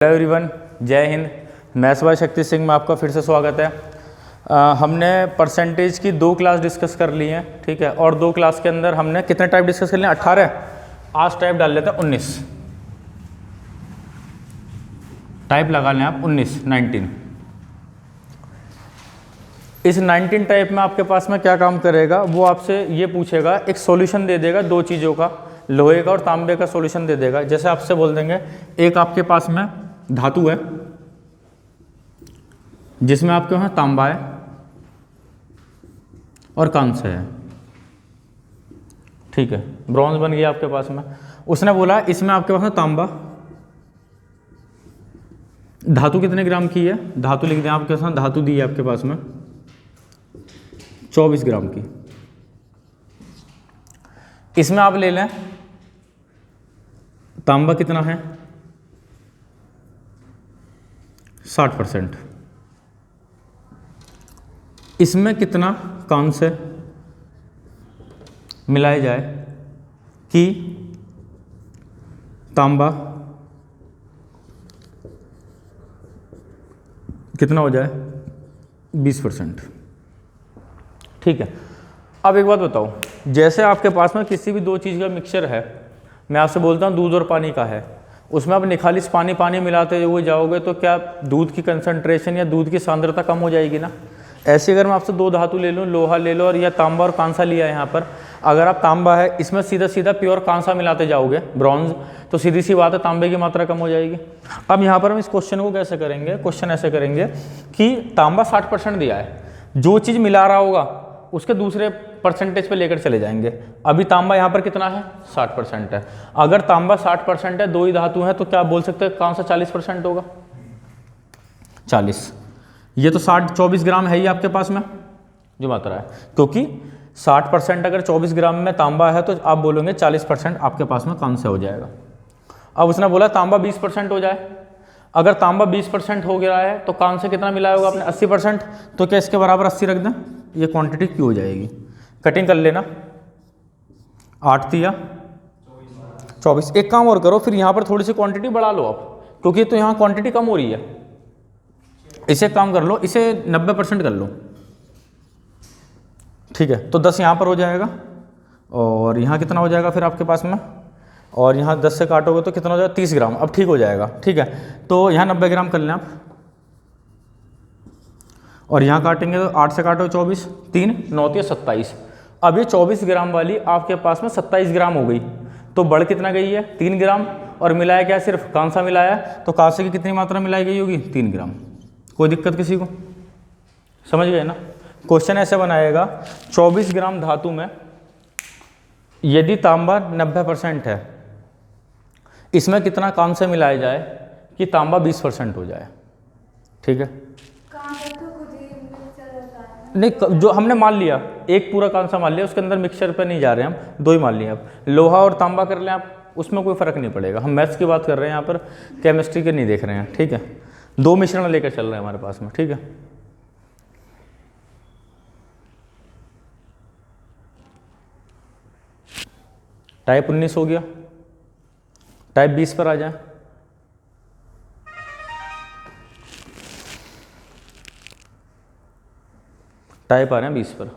Hello everyone, जय हिंद। मैं भाई शक्ति सिंह में आपका फिर से स्वागत है। हमने परसेंटेज की 2 क्लास डिस्कस कर ली हैं, ठीक है। और 2 क्लास के अंदर हमने कितने टाइप डिस्कस कर लिए? 18। आज टाइप डाल लेते हैं 19। टाइप लगा लें आप 19। इस 19 टाइप में आपके पास में क्या काम करेगा, वो आपसे ये पूछेगा, एक सॉल्यूशन दे देगा 2 चीज़ों का, लोहे का और तांबे का सॉल्यूशन दे देगा। जैसे आपसे बोल देंगे एक आपके पास में धातु है जिसमें आपके वहाँ तांबा है और कांस्य है, ठीक है। ब्रॉन्ज बन गया आपके पास में। उसने बोला इसमें आपके पास में तांबा, धातु कितने ग्राम की है? धातु लिख दें आपके साथ, धातु दी है आपके पास में 24 ग्राम की। इसमें आप ले लें तांबा कितना है? 60%। इसमें कितना कांस्य मिलाया जाए कि तांबा कितना हो जाए? 20%, ठीक है। अब एक बात बताओ, जैसे आपके पास में किसी भी 2 चीज़ का मिक्सचर है, मैं आपसे बोलता हूँ दूध और पानी का है, उसमें आप निखालिस पानी मिलाते हुए जाओगे तो क्या दूध की कंसंट्रेशन या दूध की सांद्रता कम हो जाएगी ना? ऐसे अगर मैं आपसे 2 धातु ले लूँ, लोहा ले लो और या तांबा और कांसा लिया है यहाँ पर, अगर आप तांबा है इसमें सीधा प्योर कांसा मिलाते जाओगे ब्रॉन्ज, तो सीधी सी बात है तांबे की मात्रा कम हो जाएगी। अब यहाँ पर हम इस क्वेश्चन को कैसे करेंगे? क्वेश्चन ऐसे करेंगे कि तांबा 60% दिया है, जो चीज़ मिला रहा होगा उसके दूसरे परसेंटेज पे लेकर चले जाएंगे। अभी तांबा यहाँ पर कितना है? 60% है। अगर तांबा 60% है, 2 ही धातु है, तो क्या आप बोल सकते हैं कांसा 40% होगा? 40। ये तो 24 ग्राम है ही आपके पास में जो मात्रा है, क्योंकि 60% अगर 24 ग्राम में तांबा है तो आप बोलोगे 40% आपके पास में कांस्य हो जाएगा। अब उसने बोला तांबा 20% हो जाए। अगर तांबा 20% हो गया है तो कांस्य कितना मिलाया होगा आपने? 80%। तो क्या इसके बराबर 80 रख दें? ये क्वांटिटी क्यों हो जाएगी? कटिंग कर लेना, 8 या 24। एक काम और करो, फिर यहाँ पर थोड़ी सी क्वांटिटी बढ़ा लो आप, क्योंकि तो यहाँ क्वांटिटी कम हो रही है। इसे काम कर लो, इसे 90% कर लो, ठीक है। तो 10 यहाँ पर हो जाएगा और यहाँ कितना हो जाएगा फिर आपके पास में, और यहाँ 10 से काटोगे तो कितना हो जाएगा? 30 ग्राम। अब ठीक हो जाएगा, ठीक है। तो यहाँ 90 ग्राम कर लें आप, और यहाँ काटेंगे तो 8 से काटो 24, 3 9 या 27। अब ये 24 ग्राम वाली आपके पास में 27 ग्राम हो गई, तो बढ़ कितना गई है? 3 ग्राम। और मिलाया क्या? सिर्फ कांसा मिलाया, तो कांसे की कितनी मात्रा मिलाई गई होगी? 3 ग्राम। कोई दिक्कत किसी को? समझ गए ना? क्वेश्चन ऐसे बनाएगा, 24 ग्राम धातु में यदि तांबा 90% है, इसमें कितना कांस्य मिलाया जाए कि तांबा 20% हो जाए, ठीक है। नहीं, जो हमने मान लिया एक पूरा कांसा मान लिया, उसके अंदर मिक्सचर पे नहीं जा रहे हम, 2 ही मान लिया। अब लोहा और तांबा कर लें आप, उसमें कोई फर्क नहीं पड़ेगा। हम मैथ्स की बात कर रहे हैं यहाँ पर, केमिस्ट्री के नहीं देख रहे हैं, ठीक है। 2 मिश्रण लेकर चल रहे हैं हमारे पास में, ठीक है। टाइप 19 हो गया, टाइप 20 पर आ जाए। टाइप आ रहे हैं 20 पर।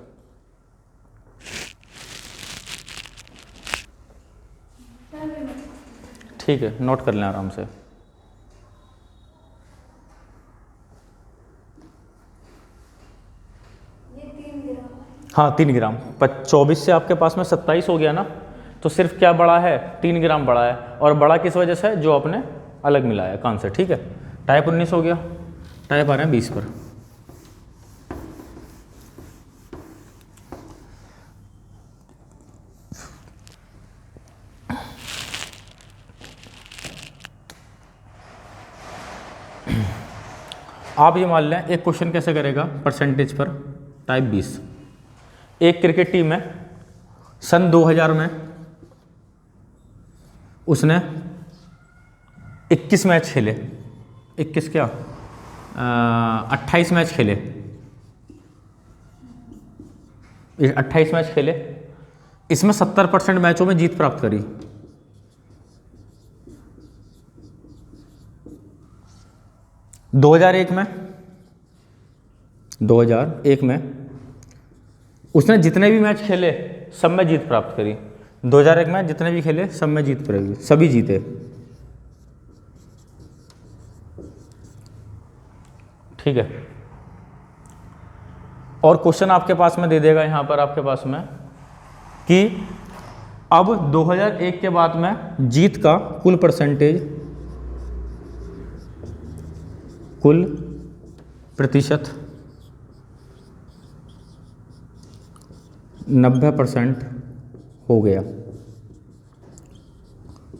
ठीक है, नोट कर लें आराम से। हाँ 3 ग्राम। 24 से आपके पास में 27 हो गया ना, तो सिर्फ क्या बड़ा है? 3 ग्राम बड़ा है। और बड़ा किस वजह से? जो आपने अलग मिलाया कांस्य, ठीक है। टाइप 19 हो गया, टाइप आ रहे हैं 20 पर। आप ये मान लें, एक क्वेश्चन कैसे करेगा परसेंटेज पर, टाइप 20। एक क्रिकेट टीम है, सन 2000 में उसने 21 मैच खेले, 21 क्या 28 मैच खेले, 28 मैच खेले, इसमें 70% मैचों में जीत प्राप्त करी। 2001 में उसने जितने भी मैच खेले सब में जीत प्राप्त करी। 2001 में जितने भी खेले सब में जीत प्राप्त, सभी जीते। ठीक है, और क्वेश्चन आपके पास में दे देगा यहां पर आपके पास में कि अब 2001 के बाद में जीत का कुल परसेंटेज, कुल प्रतिशत 90% हो गया।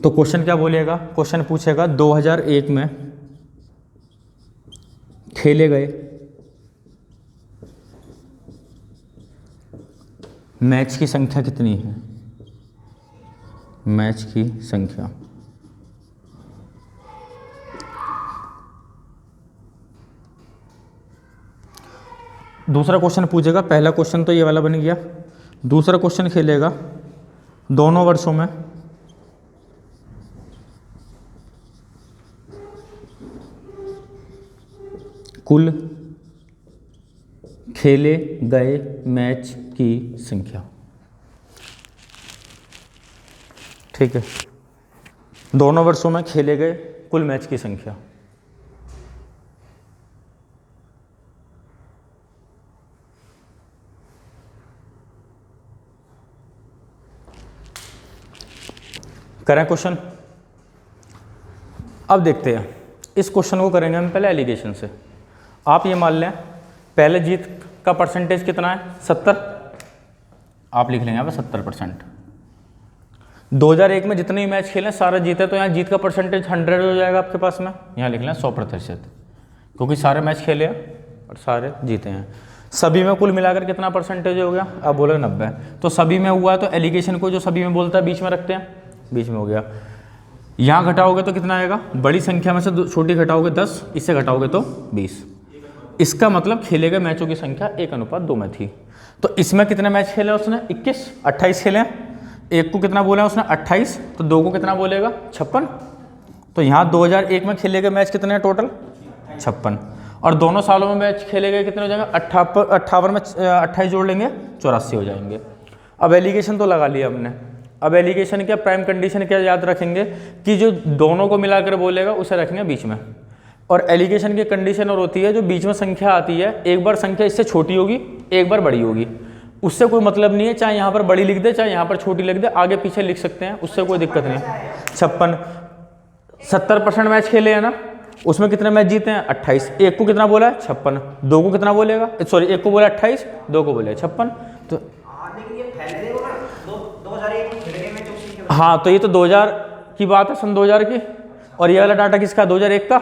तो क्वेश्चन क्या बोलेगा, क्वेश्चन पूछेगा 2001 में खेले गए मैच की संख्या कितनी है, मैच की संख्या। दूसरा क्वेश्चन पूछेगा, पहला क्वेश्चन तो ये वाला बन गया। दूसरा क्वेश्चन खेलेगा दोनों वर्षों में कुल खेले गए मैच की संख्या। ठीक है, दोनों वर्षों में खेले गए कुल मैच की संख्या। करें क्वेश्चन। अब देखते हैं इस क्वेश्चन को करेंगे हम पहले एलिगेशन से। आप ये मान लें पहले जीत का परसेंटेज कितना है 70, आप लिख लेंगे यहाँ पे 70%। 2001 में जितने भी मैच खेले सारे जीते, तो यहाँ जीत का परसेंटेज 100 हो जाएगा आपके पास में। यहाँ लिख लें 100%, क्योंकि सारे मैच खेले हैं और सारे जीते हैं। सभी में कुल मिलाकर कितना परसेंटेज हो गया, आप बोले 90। तो सभी में हुआ है तो एलिगेशन को जो सभी में बोलता है बीच में रखते हैं, बीच में हो गया। यहाँ घटाओगे तो कितना आएगा, बड़ी संख्या में से छोटी घटाओगे 10, इससे घटाओगे तो 20। इसका मतलब खेले गए मैचों की संख्या 1:2 में थी। तो इसमें कितने मैच खेले उसने 21, 28 खेले। एक को कितना बोला उसने 28, तो दो को कितना बोलेगा 56। तो यहाँ 2001 में खेले गए मैच कितने हैं टोटल 56, और दोनों सालों में मैच खेले गए कितने हो जाएंगे 58 में 28 जोड़ लेंगे 84 हो जाएंगे। अब एलिगेशन तो लगा लिया हमने। अब एलिगेशन क्या प्राइम कंडीशन क्या याद रखेंगे कि जो दोनों को मिलाकर बोलेगा उसे रखेंगे बीच में। और एलिगेशन की कंडीशन और होती है जो बीच में संख्या आती है, एक बार संख्या इससे छोटी होगी एक बार बड़ी होगी, उससे कोई मतलब नहीं है, चाहे यहाँ पर बड़ी लिख दे चाहे यहाँ पर छोटी लिख दे, आगे पीछे लिख सकते हैं, उससे कोई दिक्कत नहीं। 56 70% मैच खेले हैं ना, उसमें कितने मैच जीते हैं 28। एक को कितना बोला है 56, दो को कितना बोलेगा, सॉरी एक को बोला 28, दो को बोले 56। तो हाँ, तो ये तो 2000 की बात है, सन 2000 की। और ये वाला डाटा किसका 2001 का,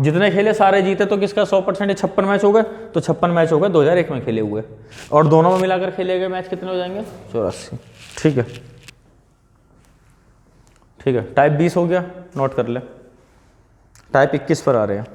जितने खेले सारे जीते, तो किसका 100% 56 मैच हो गए। तो 56 मैच हो गए 2001 में खेले हुए, और दोनों में मिलाकर खेले गए मैच कितने हो जाएंगे 84। ठीक है, ठीक है। टाइप 20 हो गया, नोट कर ले। टाइप 21 पर आ रहे हैं।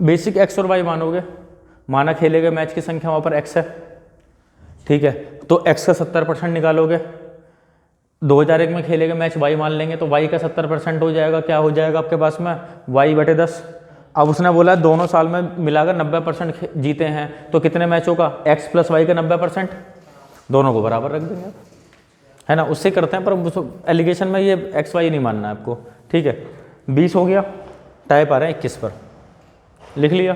बेसिक एक्स और वाई मानोगे, माना खेले गए मैच की संख्या वहाँ पर एक्स है। ठीक है, तो एक्स का 70% निकालोगे, 2001 में खेले गए मैच वाई मान लेंगे, तो वाई का 70% हो जाएगा। क्या हो जाएगा आपके पास में y/10। अब उसने बोला दोनों साल में मिलाकर 90% जीते हैं, तो कितने मैचों का x + y का 90%, दोनों को बराबर रख देंगे, है ना, उससे करते हैं। पर एलिगेशन में ये एक्स वाई नहीं मानना है आपको। ठीक है, 20 हो गया। टाइप आ रहा है 21 पर, लिख लिया।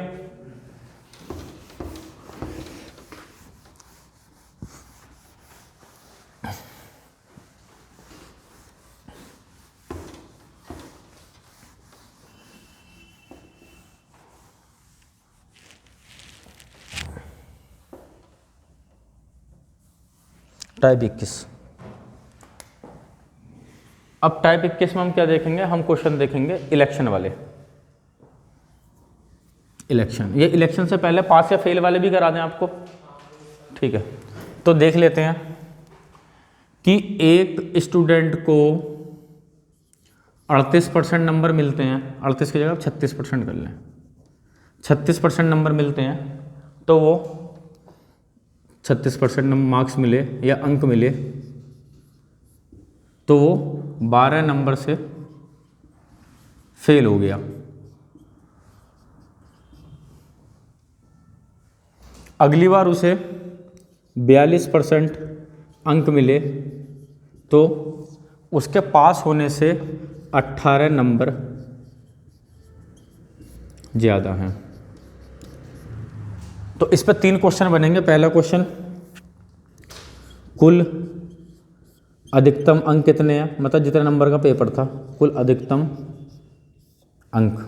टाइप 21। अब टाइप 21 में हम क्या देखेंगे, हम क्वेश्चन देखेंगे इलेक्शन वाले। इलेक्शन, ये इलेक्शन से पहले पास या फेल वाले भी करा दें आपको। ठीक है, तो देख लेते हैं कि एक स्टूडेंट को 38% नंबर मिलते हैं, 38 की जगह आप 36% कर लें, 36% नंबर मिलते हैं, तो वो 36% मार्क्स मिले या अंक मिले, तो वो 12 नंबर से फेल हो गया। अगली बार उसे 42% अंक मिले, तो उसके पास होने से 18 नंबर ज़्यादा हैं। तो इस पर 3 क्वेश्चन बनेंगे। पहला क्वेश्चन, कुल अधिकतम अंक कितने हैं, मतलब जितने नंबर का पेपर था, कुल अधिकतम अंक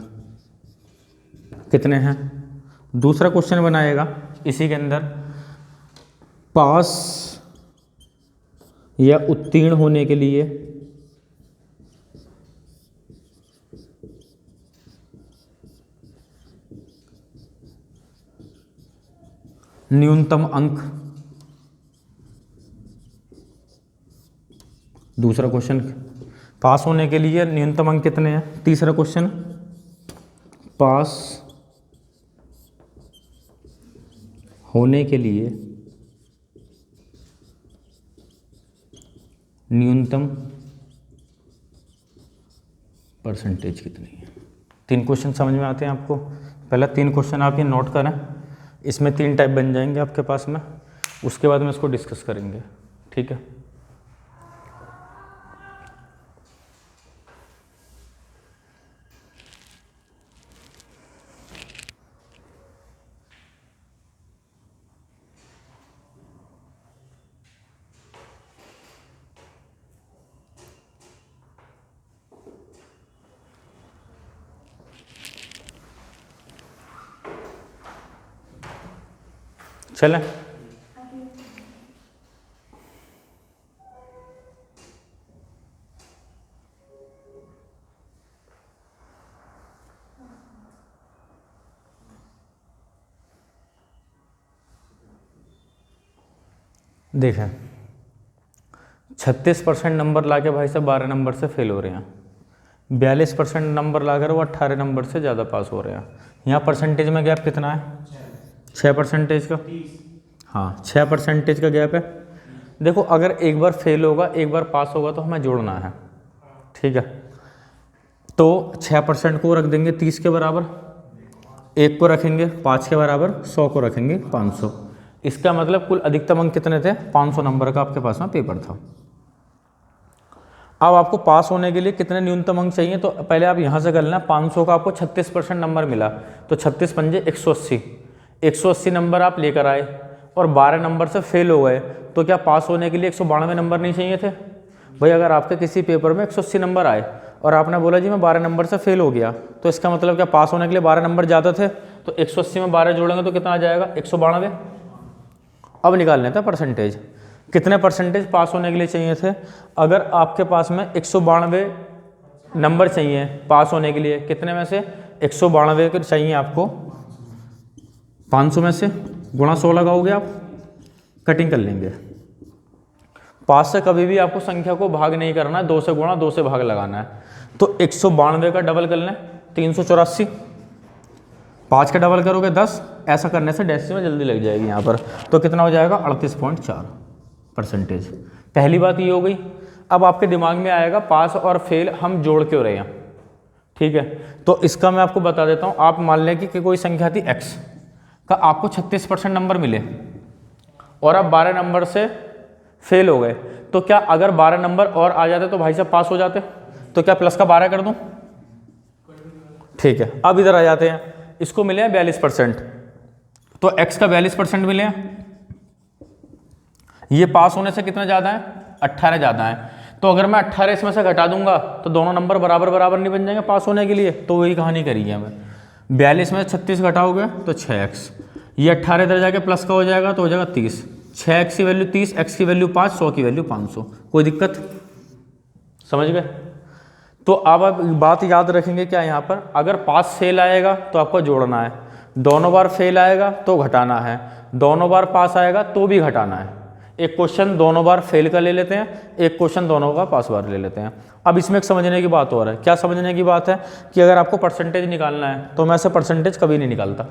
कितने हैं। दूसरा क्वेश्चन बनाएगा इसी के अंदर, पास या उत्तीर्ण होने के लिए न्यूनतम अंक। दूसरा क्वेश्चन, पास होने के लिए न्यूनतम अंक कितने हैं। तीसरा क्वेश्चन, पास होने के लिए न्यूनतम परसेंटेज कितनी है। 3 क्वेश्चन समझ में आते हैं आपको। पहला 3 क्वेश्चन आप ये नोट करें, इसमें 3 टाइप बन जाएंगे आपके पास में, उसके बाद में इसको डिस्कस करेंगे, ठीक है। चलें, देखें 36% नंबर लाके भाई साहब 12 नंबर से फेल हो रहे हैं, 42% नंबर लाकर वो 18 नंबर से ज़्यादा पास हो रहे हैं। यहाँ परसेंटेज में गैप कितना है, 6% का। हाँ, 6% का गैप है। देखो, अगर एक बार फेल होगा एक बार पास होगा तो हमें जोड़ना है, ठीक है। तो 6% को रख देंगे 30 के बराबर, 1 को रखेंगे 5 के बराबर, 100 को रखेंगे 500। इसका मतलब कुल अधिकतम अंक कितने थे, 500 नंबर का आपके पास में पेपर था। अब आपको पास होने के लिए कितने न्यूनतम अंक चाहिए, तो पहले आप यहाँ से कर लेना। 500 का आपको 36% नंबर मिला, तो 36 पंजे 180, 180 नंबर आप लेकर आए और 12 नंबर से फेल हो गए, तो क्या पास होने के लिए 192 नंबर नहीं चाहिए थे भाई। अगर आपके किसी पेपर में 180 नंबर आए और आपने बोला जी मैं 12 नंबर से फेल हो गया, तो इसका मतलब क्या पास होने के लिए 12 नंबर ज़्यादा थे, तो 180 में 12 जोड़ेंगे तो कितना आ जाएगा, 192। अब निकाल लेते हैं परसेंटेज, कितने परसेंटेज पास होने के लिए चाहिए थे। अगर आपके पास में 192 नंबर चाहिए पास होने के लिए, कितने में से 192 के चाहिए आपको, 500 में से गुणा 100 लगाओगे आप, कटिंग कर लेंगे। 5 से कभी भी आपको संख्या को भाग नहीं करना है, 2 से गुणा 2 से भाग लगाना है। तो 192 का डबल कर लें 384, 5 का डबल करोगे 10, ऐसा करने से डेसिमल जल्दी लग जाएगी यहाँ पर। तो कितना हो जाएगा 38.4%। पहली बात ये हो गई। अब आपके दिमाग में आएगा पास और फेल हम जोड़ क्यों रहे हैं, ठीक है। तो इसका मैं आपको बता देता हूँ। आप मान लें कि कोई संख्या थी x का, आपको 36% नंबर मिले और आप 12 नंबर से फेल हो गए, तो क्या अगर 12 नंबर और आ जाते तो भाई साहब पास हो जाते, तो क्या प्लस का 12 कर दूं, ठीक है। अब इधर आ जाते हैं, इसको मिले हैं 42%, तो x का 42% मिले हैं, ये पास होने से कितना ज़्यादा है, 18 ज़्यादा है। तो अगर मैं 18 इसमें से घटा दूंगा तो दोनों नंबर बराबर बराबर नहीं बन जाएंगे पास होने के लिए, तो वही कहानी करी है हमें। 42 में 36 घटाओगे तो 6x, ये 18 इधर जाके प्लस का हो जाएगा तो हो जाएगा 30, 6x की वैल्यू 30, x की वैल्यू 5, 100 की वैल्यू 500। कोई दिक्कत, समझ गए। तो अब आप बात याद रखेंगे क्या यहाँ पर, अगर पास फेल आएगा तो आपको जोड़ना है, दोनों बार फेल आएगा तो घटाना है, दोनों बार पास आएगा तो भी घटाना है। एक क्वेश्चन दोनों बार फेल का ले लेते हैं, एक क्वेश्चन दोनों का पास बार ले लेते हैं। अब इसमें एक समझने की बात हो रहा है। क्या समझने की बात है कि अगर आपको परसेंटेज निकालना है तो मैं ऐसे परसेंटेज कभी नहीं निकालता।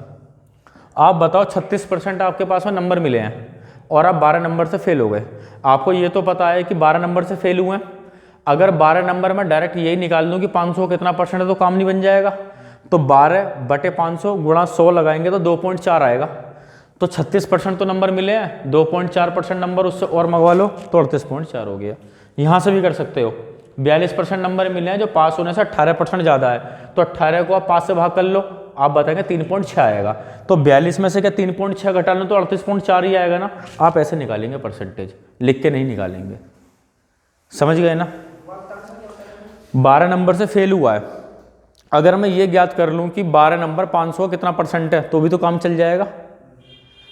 आप बताओ 36% आपके पास में नंबर मिले हैं और आप 12 नंबर से फेल हो गए। आपको ये तो पता है कि 12 नंबर से फेल हुए हैं। अगर 12 नंबर में डायरेक्ट यही निकाल दूँ कि 500 कितना परसेंट है तो काम नहीं बन जाएगा। तो 12/500 गुणा 100 लगाएंगे तो 2.4 आएगा। तो 36% तो नंबर मिले हैं, 2.4% नंबर उससे और मंगवा लो तो 38.4 हो गया। यहाँ से भी कर सकते हो। 42% नंबर मिले हैं जो पास होने से 18% ज़्यादा है, तो 18 को आप 5 से भाग कर लो, आप बताएंगे 3.6 आएगा। तो 42 में से क्या 3.6 घटा लो तो 38.4 ही आएगा ना। आप ऐसे निकालेंगे परसेंटेज, लिख के नहीं निकालेंगे। समझ गए ना। 12 नंबर से फेल हुआ है, अगर मैं ये ज्ञात कर लूँ कि 12 नंबर 500 कितना परसेंट है तो भी तो काम चल जाएगा।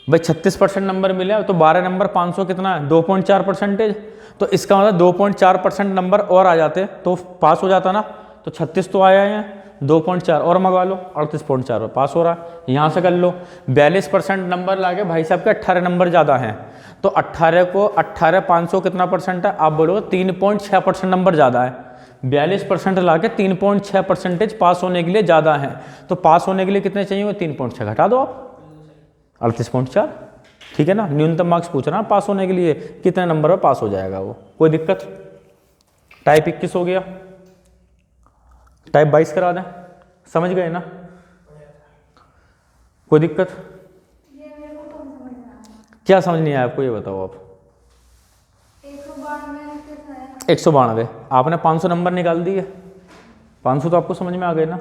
भाई 36% नंबर मिले तो 12 नंबर 500 कितना है, 2.4%। तो इसका मतलब 2.4% नंबर और आ जाते तो पास हो जाता ना। तो 36 तो आया है, 2.4 और मंगवा लो, 38.4 पास हो रहा है। यहाँ से कर लो 42% नंबर लाके भाई साहब के 18 नंबर ज़्यादा हैं, तो 18 को 500 कितना परसेंट है, आप बोलोगे 3.6% नंबर ज़्यादा है। 42% ला के 3.6% पास होने के लिए ज़्यादा है। तो पास होने के लिए कितने चाहिए, 3.6 घटा दो आप, 38.4। ठीक है ना। न्यूनतम मार्क्स पूछ रहा पास होने के लिए कितने नंबर में पास हो जाएगा वो, कोई दिक्कत। टाइप 21 हो गया, टाइप 22 करा दें। समझ गए ना, कोई दिक्कत। क्या समझ नहीं आया आपको ये बताओ आप। 192 आपने 500 नंबर निकाल दिए, 500 तो आपको समझ में आ गए ना।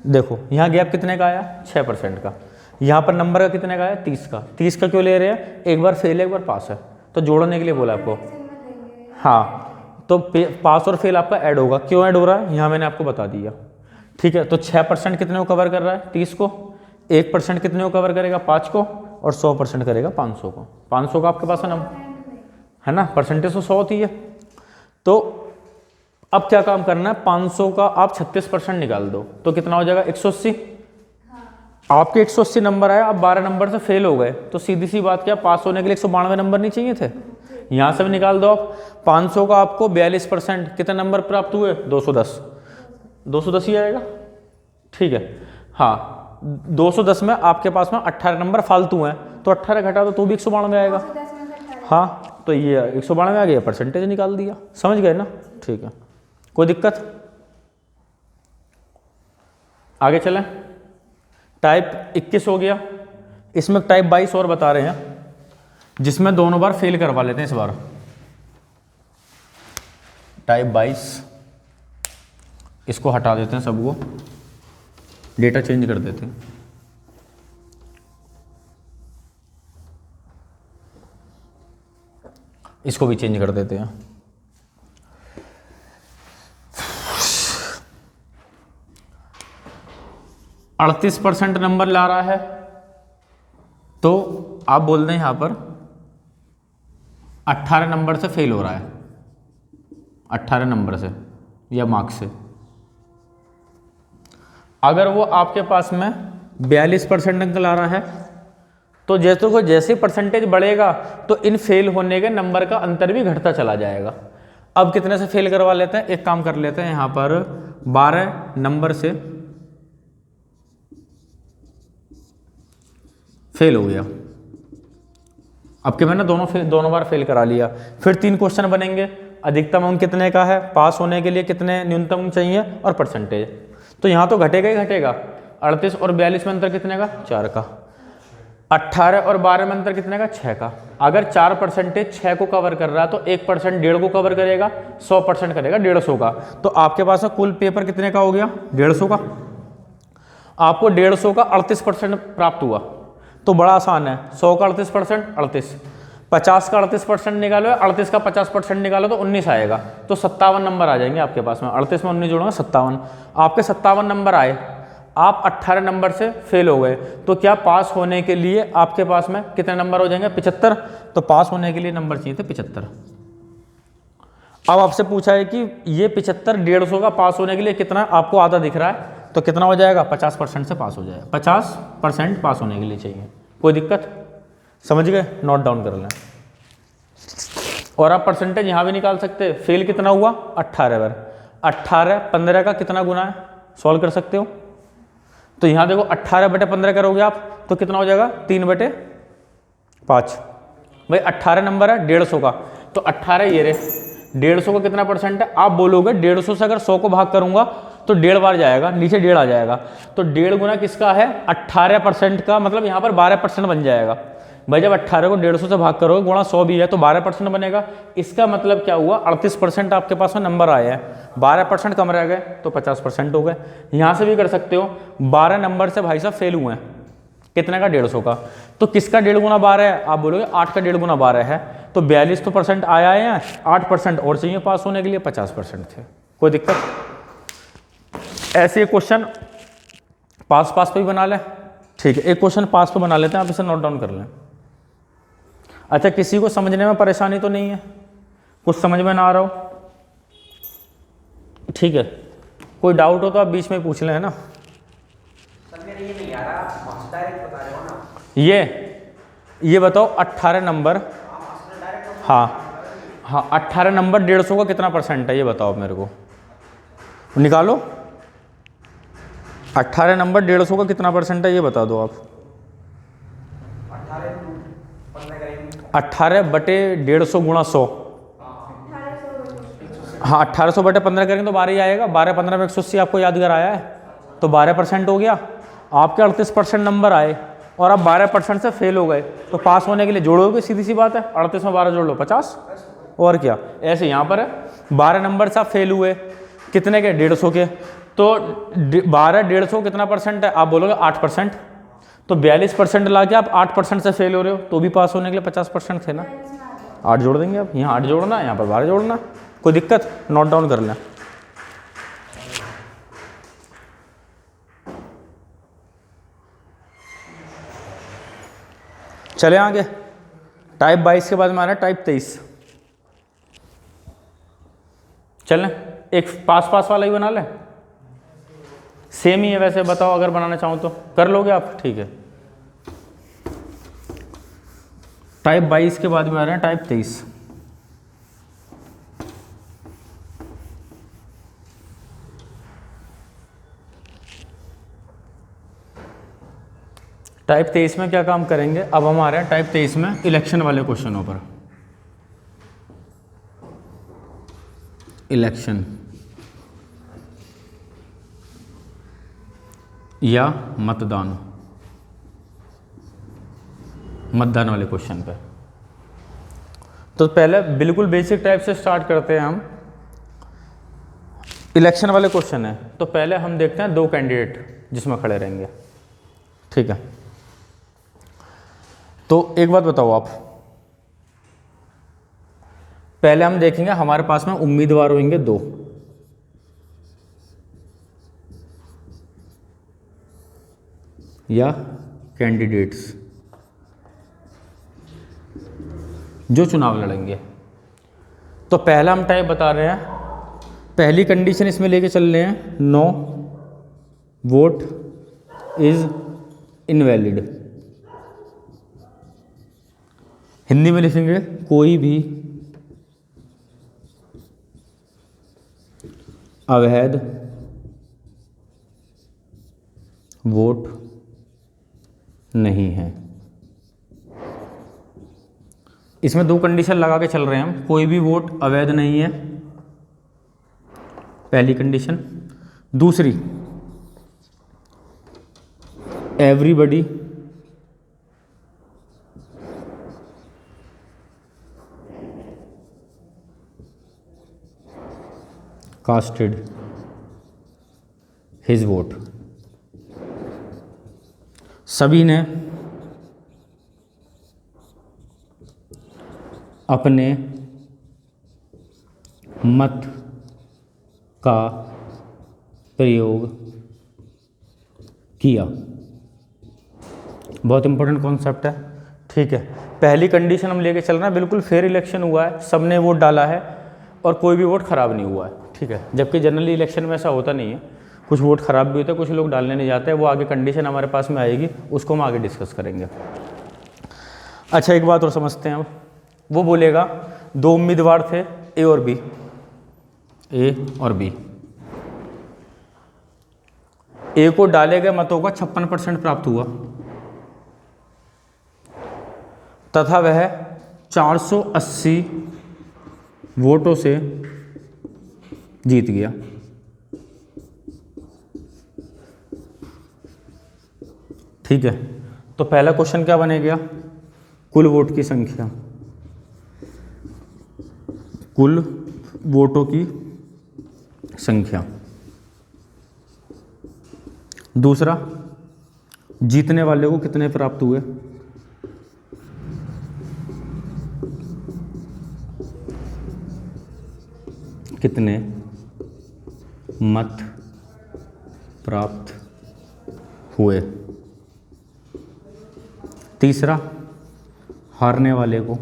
देखो यहाँ गैप कितने का आया, 6% का। यहाँ पर नंबर का कितने का है, 30 का। 30 का क्यों ले रहे हैं, एक बार फेल है एक बार पास है, तो जोड़ने के लिए बोला आपको। हाँ, तो पास और फेल आपका ऐड होगा। क्यों ऐड हो रहा है यहाँ मैंने आपको बता दिया। ठीक है, तो 6% कितने को कवर कर रहा है, 30 को। 1% कितने को कवर करेगा, 5 को। और 100% करेगा 500 को। 500 का आपके पास है नंबर है ना, परसेंटेज तो 100 होती है। तो अब क्या काम करना है, 500 का आप 36% निकाल दो तो कितना हो जाएगा, 180। आपके 180 नंबर आए, आप 12 नंबर से फेल हो गए, तो सीधी सी बात क्या, पास होने के लिए 192 नंबर नहीं चाहिए थे। यहाँ से भी निकाल दो आप। 500 का आपको 42% कितने नंबर प्राप्त हुए, 210। 210 ही आएगा। ठीक है, हाँ 210 में आपके पास में 18 नंबर फालतू हैं, तो 18 घटा दो तो भी 192 आएगा। हाँ, तो ये 192 आ गया, परसेंटेज निकाल दिया। समझ गए ना। ठीक है, कोई दिक्कत। आगे चलें। टाइप 21 हो गया, इसमें टाइप 22 और बता रहे हैं जिसमें दोनों बार फेल करवा लेते हैं इस बार। टाइप 22 इसको हटा देते हैं, सबको डेटा चेंज कर देते हैं। इसको भी चेंज कर देते हैं। %38 नंबर ला रहा है, तो आप बोल दें यहां पर 18 नंबर से फेल हो रहा है, 18 नंबर से या मार्क्स से। अगर वो आपके पास में 42% अंक ला रहा है, तो जैसे परसेंटेज बढ़ेगा तो इन फेल होने के नंबर का अंतर भी घटता चला जाएगा। अब कितने से फेल करवा लेते हैं, एक काम कर लेते हैं, यहां पर 12 नंबर से फेल हो गया। अब कि मैंने दोनों बार फेल करा लिया। फिर 3 क्वेश्चन बनेंगे, अधिकतम अंक कितने का है, पास होने के लिए कितने न्यूनतम अंक चाहिए, और परसेंटेज। तो यहाँ तो घटेगा ही घटेगा। 38 और 42 में अंतर कितने का, 4 का। 18 और 12 में अंतर कितने का, 6 का। अगर 4% 6 को कवर कर रहा है तो 1% 1.5 को कवर करेगा, 100% करेगा 150 का। तो आपके पास में कुल पेपर कितने का हो गया, 150 का। आपको 150 का 38% प्राप्त हुआ, तो बड़ा आसान है। 100 का 38%, 38। 50 का 38% निकालो, 38 का 50% निकालो तो 19 आएगा। तो 57 नंबर आ जाएंगे आपके पास में। 38 में 19 जोड़ोगे 57। आपके 57 नंबर आए, आप 18 नंबर से फेल हो गए, तो क्या पास होने के लिए आपके पास में कितने नंबर हो जाएंगे, 75। तो पास होने के लिए नंबर चाहिए थे 75। अब आपसे पूछा है कि ये 75 150 का पास होने के लिए कितना, आपको आधा दिख रहा है, तो कितना हो जाएगा, 50% से पास हो जाएगा। 50% पास होने के लिए चाहिए, कोई दिक्कत। समझ गए, नोट डाउन कर लें। और आप परसेंटेज यहाँ भी निकाल सकते हैं। फेल कितना हुआ 18 बार, 18 15 का कितना गुना है, सॉल्व कर सकते हो। तो यहाँ देखो 18/15 करोगे आप तो कितना हो जाएगा 3/5। भाई 18 नंबर है 150 का, तो 18 ये रहे, 150 का कितना परसेंट है, आप बोलोगे 150 से अगर 100 को भाग करूंगा तो 1.5 बार जाएगा, नीचे 1.5 आ जाएगा, तो 1.5 गुना किसका है 18% का, मतलब यहाँ पर 12% बन जाएगा। भाई जब 18 को 150 से भाग करोगे, गुणा 100 भी है तो 12% बनेगा। इसका मतलब क्या हुआ 38% आपके पास में नंबर आया है, 12% कम रह गए तो 50% हो गए। यहाँ से भी कर सकते हो, 12 नंबर से भाई साहब फेल हुए हैं, कितने का 150 का, तो किसका 1.5 गुना 12 है, आप बोलोगे 8 का 1.5 गुना 12 है, तो 42 तो परसेंट आया है, 8% और चाहिए पास होने के लिए, 50% थे। कोई दिक्कत? ऐसे क्वेश्चन पास पे भी बना लें, ठीक है। एक क्वेश्चन पास पे बना लेते हैं, आप इसे नोट डाउन कर लें। अच्छा, किसी को समझने में परेशानी तो नहीं है, कुछ समझ में ना आ रहा हो, ठीक है, कोई डाउट हो तो आप बीच में पूछ लें, है ना। ये नहीं आ रहा, डायरेक्ट बता रहे हो ना। ये बताओ 18 नंबर, हाँ 18 नंबर 150 का कितना परसेंट है, ये बताओ मेरे को, निकालो। 18 नंबर 150 का कितना परसेंट है, ये बता दो आप। 18/150 गुणा 100, हाँ 1800/15 करेंगे तो 12 ही आएगा, 12/15 में 180 आपको यादगार आया है, तो 12% हो गया। आपके 38% नंबर आए और आप 12% से फेल हो गए, तो पास होने के लिए जोड़ोगे, सीधी सी बात है, 38 में 12 जोड़ लो 50, और क्या। ऐसे यहाँ पर है 12 नंबर से आप फेल हुए, कितने के 150 के, तो 12 150 कितना परसेंट है, आप बोलोगे 8%, तो 42% ला के आप 8% से फेल हो रहे हो, तो भी पास होने के लिए 50% थे ना। 8 जोड़ देंगे आप, यहाँ 8 जोड़ना, यहाँ पर 12 जोड़ना, कोई दिक्कत, नोट डाउन कर लें। चले आगे, टाइप 22 के बाद में आ रहा है टाइप 23। चलें, एक पास वाला ही बना लें, सेम ही है वैसे, बताओ अगर बनाना चाहूँ तो कर लोगे आप, ठीक है। टाइप 22 के बाद में आ रहे हैं टाइप 23। टाइप 23 में क्या काम करेंगे, अब हम आ रहे हैं टाइप 23 में इलेक्शन वाले क्वेश्चनों पर। इलेक्शन या मतदान वाले क्वेश्चन पे। तो पहले बिल्कुल बेसिक टाइप से स्टार्ट करते हैं हम। इलेक्शन वाले क्वेश्चन है, तो पहले हम देखते हैं 2 कैंडिडेट जिसमें खड़े रहेंगे, ठीक है। तो एक बात बताओ आप, पहले हम देखेंगे हमारे पास में उम्मीदवार होंगे 2, या कैंडिडेट्स जो चुनाव लड़ेंगे। तो पहला हम टाइप बता रहे हैं, पहली कंडीशन इसमें लेके चल रहे हैं, no vote is invalid. Hindi में लिखेंगे कोई भी अवैध वोट नहीं है। इसमें 2 कंडीशन लगा के चल रहे हैं हम, कोई भी वोट अवैध नहीं है, पहली कंडीशन। दूसरी, एवरीबडी कास्टेड हिज वोट, सभी ने अपने मत का प्रयोग किया। बहुत इंपॉर्टेंट कॉन्सेप्ट है, ठीक है। पहली कंडीशन हम लेके चल रहे हैं, बिल्कुल फेयर इलेक्शन हुआ है, सबने वोट डाला है और कोई भी वोट खराब नहीं हुआ है, ठीक है। जबकि जनरली इलेक्शन में ऐसा होता नहीं है, कुछ वोट खराब भी होते हैं, कुछ लोग डालने नहीं जाते हैं, वो आगे कंडीशन हमारे पास में आएगी, उसको हम आगे डिस्कस करेंगे। अच्छा एक बात और समझते हैं अब। वो बोलेगा दो उम्मीदवार थे ए और बी, ए और बी। ए को डाले गए मतों का 56% प्राप्त हुआ तथा वह 480 वोटों से जीत गया। ठीक है, तो पहला क्वेश्चन क्या बनेगा? कुल वोट की संख्या, कुल वोटों की संख्या। दूसरा, जीतने वाले को कितने प्राप्त हुए? कितने मत प्राप्त हुए? तीसरा, हारने वाले को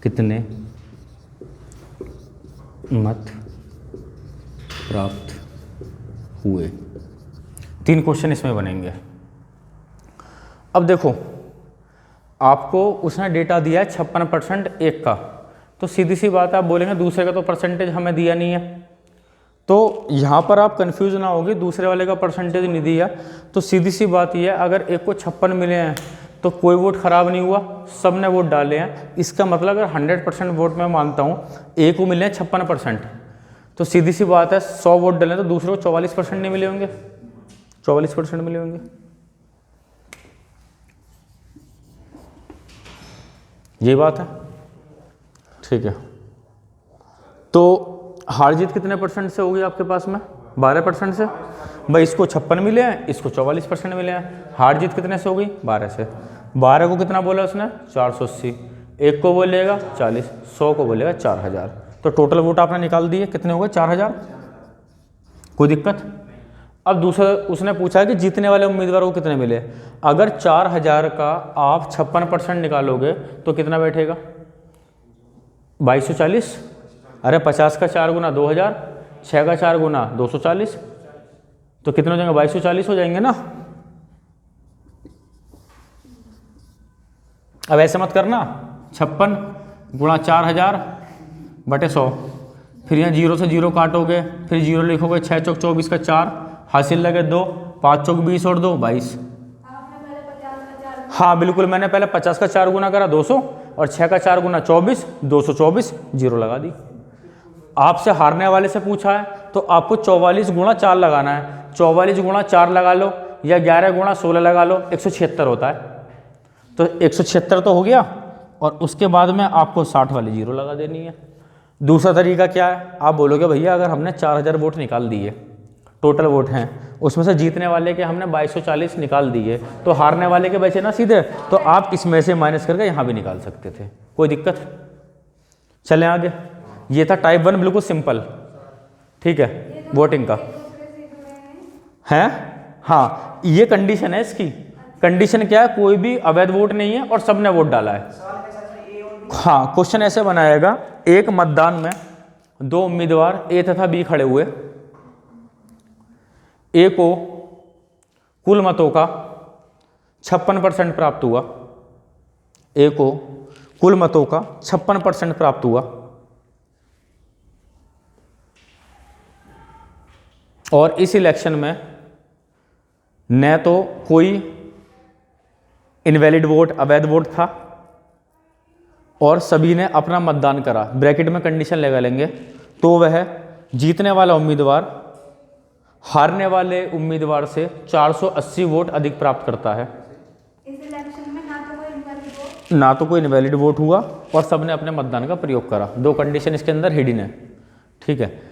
कितने मत प्राप्त हुए? 3 क्वेश्चन इसमें बनेंगे। अब देखो, आपको उसने डेटा दिया है 56% एक का, तो सीधी सी बात है आप बोलेंगे दूसरे का तो परसेंटेज हमें दिया नहीं है, तो यहाँ पर आप कंफ्यूज ना होगी, दूसरे वाले का परसेंटेज नहीं दिया। तो सीधी सी बात यह है, अगर एक को 56 मिले हैं तो कोई वोट खराब नहीं हुआ, सब ने वोट डाले हैं। इसका मतलब अगर 100% वोट मैं मानता हूँ, ए को मिले हैं 56%, तो सीधी सी बात है 100 वोट डालें तो दूसरे को 44% नहीं मिले होंगे, 44% मिले होंगे। ये बात है, ठीक है। तो हार जीत कितने परसेंट से होगी आपके पास में? 12% से। भाई इसको 56 मिले हैं, इसको 44% मिले हैं, हार जीत कितने से होगी? 12 से। 12 को कितना बोला उसने? 480। एक को बोलेगा 40, 100 को बोलेगा 4000, तो टोटल वोट आपने निकाल दिए, कितने हो गए? 4000। कोई दिक्कत? अब दूसरा उसने पूछा है कि जीतने वाले उम्मीदवारों को कितने मिले। अगर 4000 का आप 56% निकालोगे तो कितना बैठेगा? 2240। अरे 50 का 4 गुना 2000, 6 का 4 गुना 240, तो कितने हो जाएंगे? 2240 हो जाएंगे ना। अब ऐसे मत करना, 56 गुणा 4000 बटे 100, फिर यहाँ 0 से 0 काटोगे, फिर 0 लिखोगे, 6 चौक 24 का 4, हासिल लगे 2, 5 चौक 20 और 2 22। हाँ बिल्कुल, मैंने पहले 50 का 4 गुना करा 200 और 6 का 4 गुना 24, 224, 0 लगा दी। आपसे हारने वाले से पूछा है तो आपको 44 गुणा 4 लगाना है, 44 गुणा 4 लगा लो या 11 गुणा 16 लगा लो, 176 होता है। तो 176 तो हो गया, और उसके बाद में आपको 60 वाली 0 लगा देनी है। दूसरा तरीका क्या है? आप बोलोगे भैया अगर हमने 4000 वोट निकाल दिए, टोटल वोट हैं, उसमें से जीतने वाले के हमने 2240 निकाल दिए, तो हारने वाले के बचे ना सीधे, तो आप इसमें से माइनस करके यहाँ भी निकाल सकते थे। कोई दिक्कत? चलें आगे। ये था टाइप 1, बिल्कुल सिंपल, ठीक है, वोटिंग का है। हाँ ये कंडीशन है इसकी। कंडीशन क्या है? कोई भी अवैध वोट नहीं है और सबने वोट डाला है। हाँ, क्वेश्चन ऐसे बनाएगा, एक मतदान में 2 उम्मीदवार ए तथा बी खड़े हुए, ए को कुल मतों का 56% प्राप्त हुआ, ए को कुल मतों का 56% प्राप्त हुआ, और इस इलेक्शन में न तो कोई इनवैलिड वोट, अवैध वोट था, और सभी ने अपना मतदान करा। ब्रैकेट में कंडीशन लगा लेंगे, तो वह जीतने वाला उम्मीदवार हारने वाले उम्मीदवार से 480 वोट अधिक प्राप्त करता है। इस इलेक्शन में ना तो कोई इनवैलिड वोट हुआ और सबने अपने मतदान का प्रयोग करा। 2 कंडीशन इसके अंदर हिडन है, ठीक है।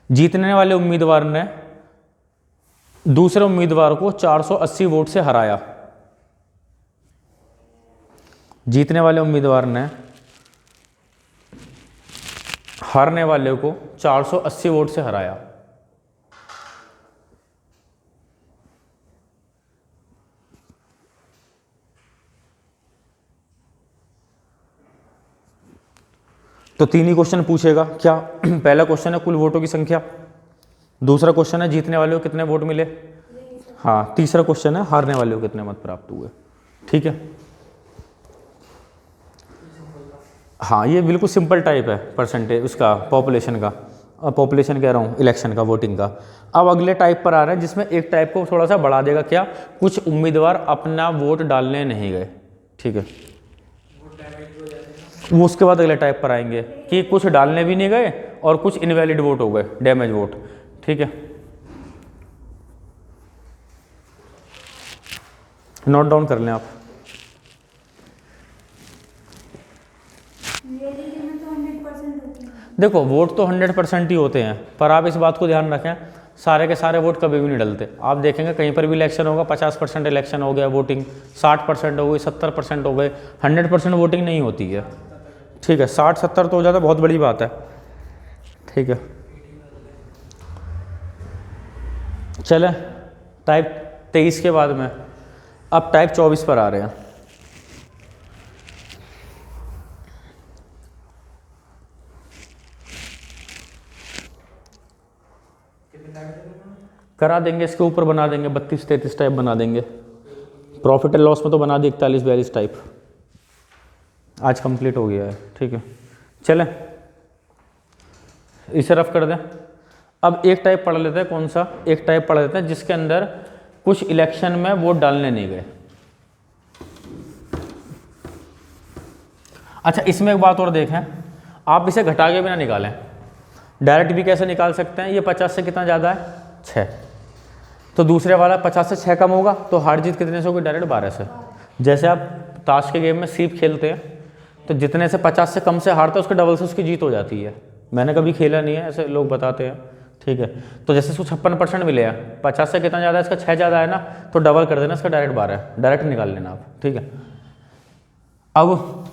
जीतने वाले उम्मीदवार ने दूसरे उम्मीदवार को 480 वोट से हराया। जीतने वाले उम्मीदवार ने हारने वाले को 480 वोट से हराया। तो 3 ही क्वेश्चन पूछेगा क्या? पहला क्वेश्चन है कुल वोटों की संख्या, दूसरा क्वेश्चन है जीतने वाले को कितने वोट मिले, हाँ, तीसरा क्वेश्चन है हारने वाले को कितने मत प्राप्त हुए। ठीक है, हाँ, ये बिल्कुल सिंपल टाइप है परसेंटेज उसका, पॉपुलेशन का, पॉपुलेशन कह रहा हूँ, इलेक्शन का, वोटिंग का। अब अगले टाइप पर आ रहा है जिसमें एक टाइप को थोड़ा सा बढ़ा देगा, क्या? कुछ उम्मीदवार अपना वोट डालने नहीं गए। ठीक है, वो उसके बाद अगले टाइप पर आएंगे कि कुछ डालने भी नहीं गए और कुछ इनवैलिड वोट हो गए, डैमेज वोट। ठीक है, नोट डाउन कर लें आप। रियलिटी में तो 100% होती है। देखो, वोट तो 100% ही होते हैं, पर आप इस बात को ध्यान रखें, सारे के सारे वोट कभी भी नहीं डलते। आप देखेंगे कहीं पर भी इलेक्शन होगा, 50% इलेक्शन हो गया वोटिंग, 60% हो गई, 70% हो गए, 100% वोटिंग नहीं होती है। ठीक है, 60-70 तो हो जाता है, बहुत बड़ी बात है। ठीक है, चलें टाइप 23 के बाद में अब टाइप 24 पर आ रहे हैं। करा देंगे, इसके ऊपर बना देंगे 32-33 टाइप बना देंगे। प्रॉफिट एंड लॉस में तो बना दी 41-42 टाइप, आज कंप्लीट हो गया है। ठीक है, चलें इसे रफ कर दें। अब एक टाइप पढ़ लेते हैं, कौन सा? एक टाइप पढ़ लेते हैं जिसके अंदर कुछ इलेक्शन में वोट डालने नहीं गए। अच्छा, इसमें एक बात और देखें, आप इसे घटा के भी ना निकालें, डायरेक्ट भी कैसे निकाल सकते हैं? ये 50 से कितना ज़्यादा है? 6, तो दूसरे वाला 50 से 6 कम होगा, तो हार जीत कितने से होगी? डायरेक्ट 12 से। जैसे आप ताश के गेम में सीप खेलते हैं, तो जितने से 50 से कम से हारता है उसके डबल से उसकी जीत हो जाती है। मैंने कभी खेला नहीं है, ऐसे लोग बताते हैं। ठीक है, तो जैसे इसको 56% मिले हैं, 50 से कितना ज़्यादा है? इसका 6 ज़्यादा है ना, तो डबल कर देना, इसका डायरेक्ट 12 है, डायरेक्ट निकाल लेना आप। ठीक है, अब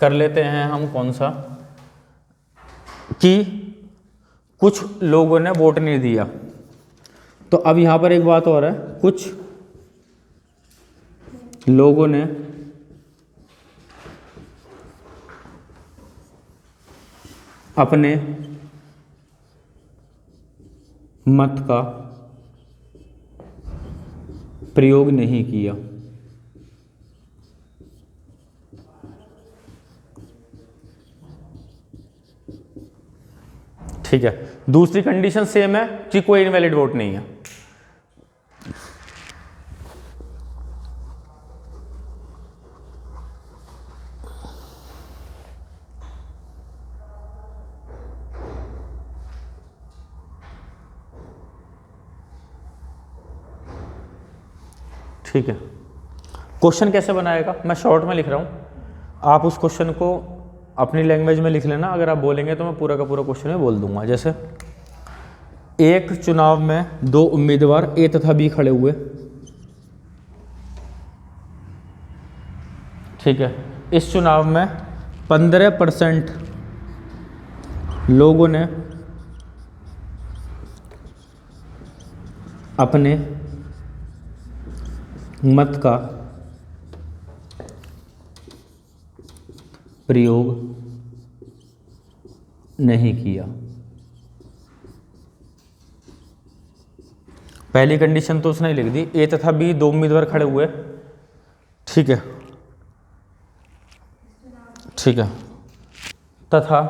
कर लेते हैं हम कौन सा, कि कुछ लोगों ने वोट नहीं दिया। तो अब यहां पर एक बात और है, कुछ लोगों ने अपने मत का प्रयोग नहीं किया। ठीक है, दूसरी कंडीशन सेम है कि कोई इनवैलिड वोट नहीं है। ठीक है, क्वेश्चन कैसे बनाएगा? मैं शॉर्ट में लिख रहा हूं, आप उस क्वेश्चन को अपनी लैंग्वेज में लिख लेना। अगर आप बोलेंगे तो मैं पूरा का पूरा क्वेश्चन में बोल दूंगा। जैसे एक चुनाव में 2 उम्मीदवार ए तथा बी खड़े हुए। ठीक है, इस चुनाव में 15% लोगों ने अपने मत का प्रयोग नहीं किया। पहली कंडीशन तो उसने ही लिख दी, ए तथा बी 2 उम्मीदवार खड़े हुए। ठीक है, ठीक है, तथा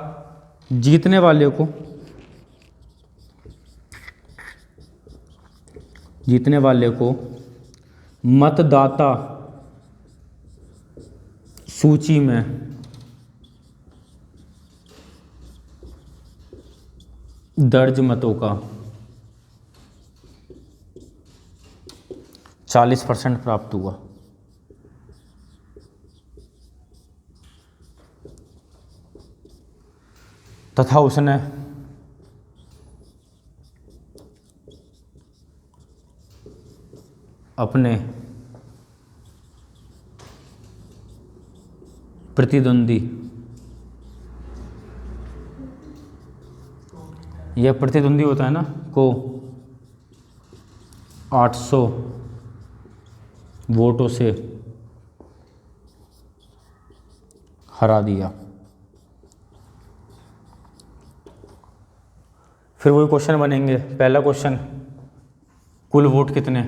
जीतने वाले को मतदाता सूची में दर्ज मतों का 40% प्राप्त हुआ। तथा उसने अपने प्रतिद्वंदी यह प्रतिद्वंदी होता है ना, को 800 वोटों से हरा दिया। फिर वही क्वेश्चन बनेंगे। पहला क्वेश्चन, कुल वोट कितने,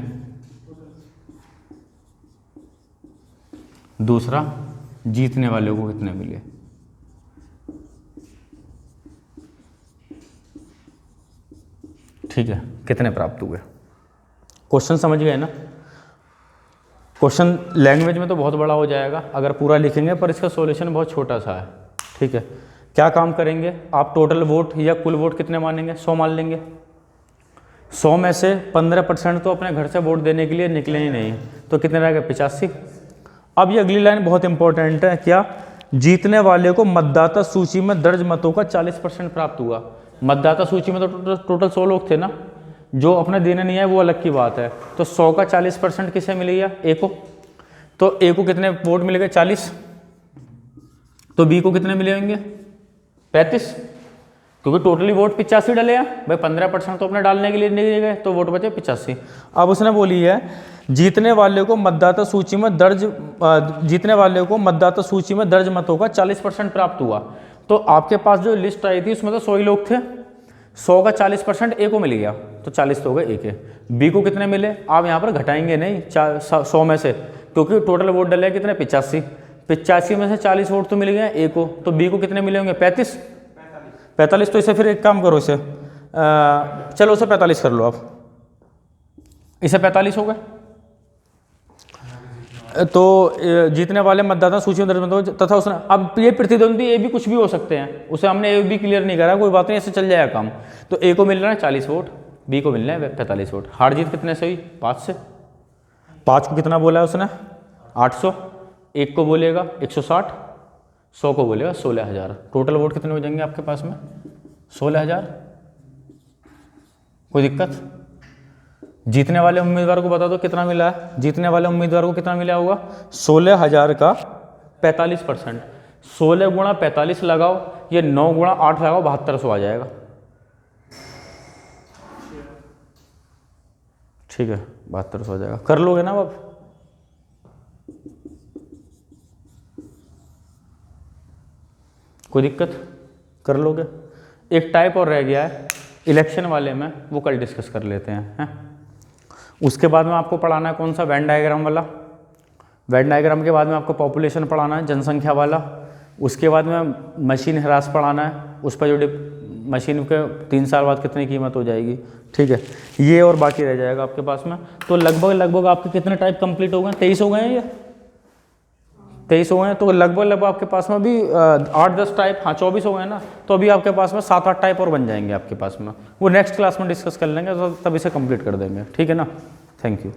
दूसरा जीतने वाले को कितने मिले। ठीक है, कितने प्राप्त हुए। क्वेश्चन समझ गए ना। क्वेश्चन लैंग्वेज में तो बहुत बड़ा हो जाएगा अगर पूरा लिखेंगे, पर इसका सॉल्यूशन बहुत छोटा सा है। ठीक है, क्या काम करेंगे आप, टोटल वोट या कुल वोट कितने मानेंगे, 100 मान लेंगे। 100 में से 15% तो अपने घर से वोट देने के लिए निकले ही नहीं, तो कितने रह गए, 85। अब ये अगली लाइन बहुत इंपॉर्टेंट है, क्या, जीतने वाले को मतदाता सूची में दर्ज मतों का 40% प्राप्त हुआ। मतदाता सूची में तो टोटल 100 लोग थे ना, जो अपने देने नहीं आए वो अलग की बात है। तो 100 का 40% किसे मिल गया, ए को। तो ए को कितने वोट मिल गए, 40। तो बी को कितने मिले होंगे, 35, क्योंकि टोटली वोट 85 डले हैं भाई, 15% तो अपने डालने के लिए नहीं गए, तो वोट बचे 85। अब उसने बोली है जीतने वाले को मतदाता सूची में दर्ज मतों का 40% प्राप्त हुआ। तो आपके पास जो लिस्ट आई थी उसमें तो 100 ही लोग थे, 100 का 40% ए को मिल गया, तो 40 तो हो गए ए के। बी को कितने मिले, आप यहाँ पर घटाएंगे नहीं 100 में से, क्योंकि टोटल वोट डले कितने, 85। 85 में से 40 वोट तो मिल गए ए को, तो बी को कितने मिले होंगे, 45। तो इसे फिर एक काम करो, इसे चलो उसे 45 कर लो आप, इसे 45 हो गए। तो जीतने वाले मतदाता सूची में दर्ज मतों तथा उसने, अब ये प्रतिद्वंदी ए भी कुछ भी हो सकते हैं, उसे हमने ए भी क्लियर नहीं करा, कोई बात नहीं, ऐसे चल जाएगा काम। तो ए को मिल रहा है 40 वोट, बी को मिल रहे हैं 45 वोट। हार जीत कितने से हुई, 5 से। 5 को कितना बोला है उसने, 800। 1 को बोलेगा 160, 100 को बोलेगा 16,000। टोटल वोट कितने हो जाएंगे आपके पास में, 16,000। कोई दिक्कत। जीतने वाले उम्मीदवार को बता दो कितना मिला है, जीतने वाले उम्मीदवार को कितना मिला होगा, 16,000 का 45%। 16 गुणा 45 लगाओ, ये 9 गुणा 8 लगाओ, 7200 आ जाएगा। ठीक है, 7200 आ जाएगा, कर लोगे ना आप। कोई दिक्कत, कर लोगे। एक टाइप और रह गया है इलेक्शन वाले में, वो कल डिस्कस कर लेते हैं। उसके बाद में आपको पढ़ाना है कौन सा, वेन डायग्राम वाला। वेन डायग्राम के बाद में आपको पॉपुलेशन पढ़ाना है, जनसंख्या वाला। उसके बाद में मशीन ह्रास पढ़ाना है, उस पर जो मशीन के 3 साल बाद कितनी कीमत हो जाएगी। ठीक है, ये और बाकी रह जाएगा आपके पास में। तो लगभग आपके कितने टाइप कंप्लीट हो गए, 23 हो गए हैं, ये 23 हो गए हैं। तो लगभग आपके पास में भी 8-10 टाइप, हाँ 24 हो गए ना, तो अभी आपके पास में 7-8 टाइप और बन जाएंगे आपके पास में। वो नेक्स्ट क्लास में डिस्कस कर लेंगे, तो तब इसे कंप्लीट कर देंगे। ठीक है ना, थैंक यू।